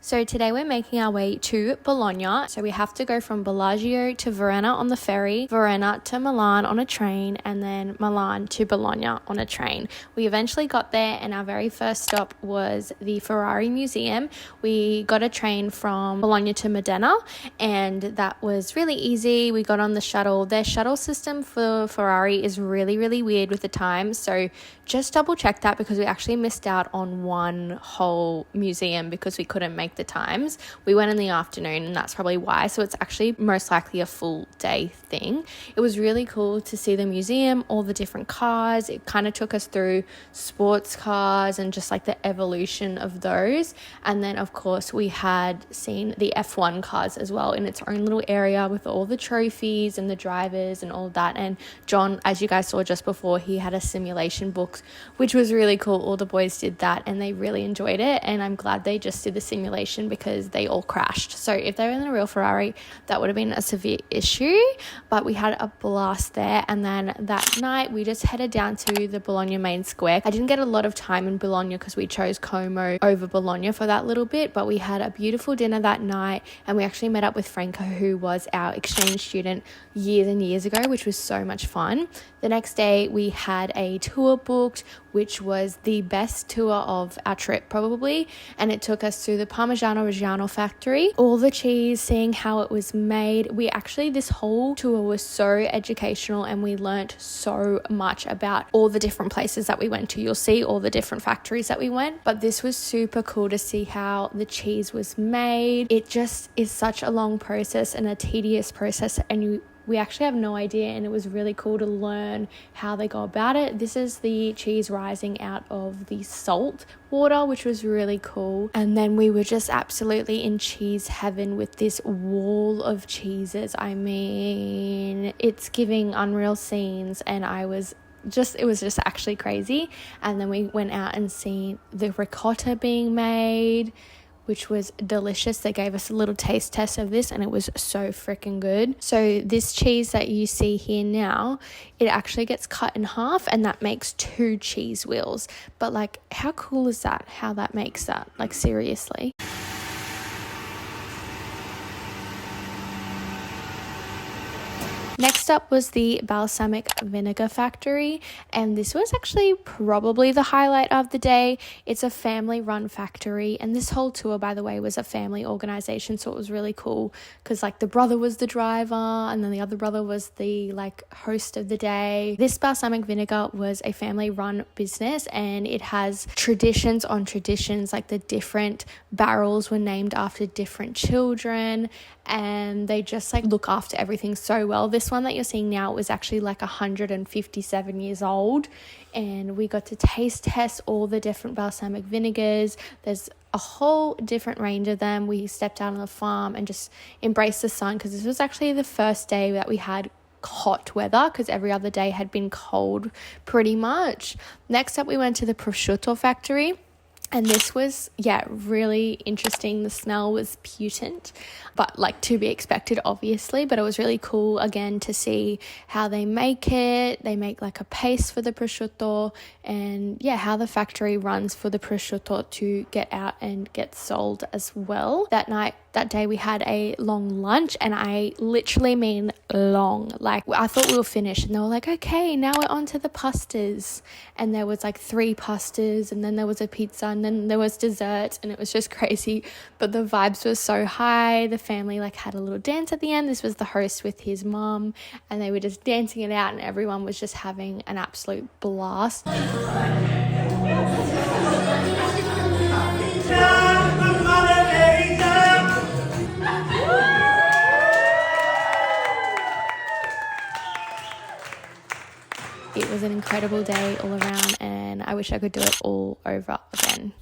So today we're making our way to Bologna. So we have to go from Bellagio to Verona on the ferry, Verona to Milan on a train, and then Milan to Bologna on a train. We eventually got there and our very first stop was the Ferrari Museum. We got a train from Bologna to Modena and that was really easy. We got on the shuttle. Their shuttle system for Ferrari is really, really weird with the time. So just double check that because we actually missed out on one whole museum because we couldn't make the times. We went in the afternoon and that's probably why. So it's actually most likely a full day thing. It was really cool to see the museum, all the different cars. It kind of took us through sports cars and just like the evolution of those. And then of course we had seen the F1 cars as well in its own little area with all the trophies and the drivers and all of that. And John, as you guys saw just before, he had a simulation book, which was really cool. All the boys did that and they really enjoyed it. And I'm glad they just did the simulation because they all crashed. So if they were in a real Ferrari, that would have been a severe issue, but we had a blast there. And then that night we just headed down to the Bologna main square. I didn't get a lot of time in Bologna because we chose Como over Bologna for that little bit, but we had a beautiful dinner that night and we actually met up with Franco, who was our exchange student years and years ago, which was so much fun. The next day we had a tour booked, which was the best tour of our trip probably, and it took us through the Parmigiano Reggiano factory, all the cheese, seeing how it was made. This whole tour was so educational and we learnt so much about all the different places that we went to. You'll see all the different factories that we went, but this was super cool to see how the cheese was made. It just is such a long process and a tedious process, and we actually have no idea, and it was really cool to learn how they go about it. This is the cheese rising out of the salt water, which was really cool. And then we were just absolutely in cheese heaven with this wall of cheeses. I mean, it's giving unreal scenes, and it was just actually crazy. And then we went out and seen the ricotta being made, which was delicious. They gave us a little taste test of this and it was so freaking good. So this cheese that you see here now, it actually gets cut in half and that makes 2 cheese wheels. But like, how cool is that? How that makes that? Like, seriously. Next up was the balsamic vinegar factory, and this was actually probably the highlight of the day. It's a family run factory, and this whole tour, by the way, was a family organization, so it was really cool because like the brother was the driver and then the other brother was the like host of the day. This balsamic vinegar was a family run business and it has traditions on traditions, like the different barrels were named after different children and they just like look after everything so well. This one that you're seeing now was actually like 157 years old, and we got to taste test all the different balsamic vinegars. There's a whole different range of them. We stepped out on the farm and just embraced the sun because this was actually the first day that we had hot weather because every other day had been cold pretty much. Next up we went to the prosciutto factory. And this was, really interesting. The smell was pungent, but like to be expected, obviously. But it was really cool, again, to see how they make it. They make like a paste for the prosciutto and, how the factory runs for the prosciutto to get out and get sold as well. That day we had a long lunch, and I literally mean long. Like, I thought we were finished and they were like, okay, now we're on to the pastas. And there was like 3 pastas, and then there was a pizza, and then there was dessert, and it was just crazy. But the vibes were so high. The family like had a little dance at the end. This was the host with his mum, and they were just dancing it out, and everyone was just having an absolute blast. It was an incredible day all around, and I wish I could do it all over again.